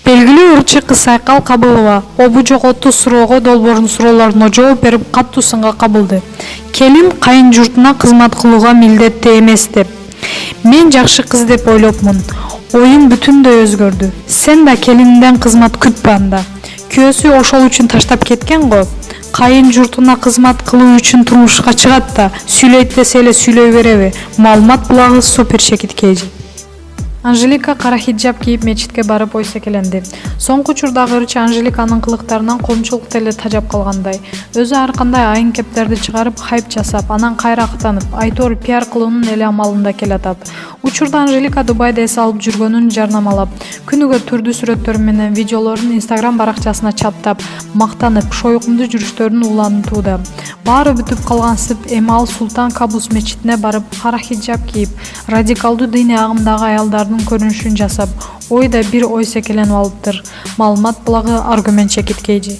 Белгилүү ырчы кыз Айкал Кабылова обу жоготу суроого долбоордун суроолоруна жооп берип катуу сынга кабылды. Келин кайын журтуна кызмат кылууга милдеттүү эмес деп. Мен жакшы кыз деп ойлопмун. Оюм бүтүндөй өзгөрдү. Сен да келининден кызмат күтпө анда. Күйөөсү ошол үчүн таштап кеткен го. Кайын журтуна кызмат кылуу үчүн турмушка чыгат да, сүйлөйт десе эле сүйлөй береби? Маалымат булагы Супер Шекит Кежи. Анжелика кара хиджаб кийип мечитке барып ой секеленди. Соңку учурдагы ырчы Анжеликанын кылыктарынан коомчулук деле тажап калгандай. Өзү ар кандай айын кептерди чыгарып, хайп жасап, анан кайра актанып, айтор пиар кылуунун эле амалында келатат. Учурда Анжелика Дубайда эс алып жүргөнүн жарнамалап, күнүгө түрдүү сүрөттөрү менен видеолорун Instagram баракчасына чаптап, мактанып, шойкундуу жүрүштөрүн улантууда. Баары бүтүп калгансып, эми ал Султан Кабус мечитине барып, кара хиджаб кийип, радикалдуу диний агымдагы аялдардын көрүнүшүн жасап, ойда бир ой секеленип алыптыр. Маалымат булагы Аргумент Шекит Кежи.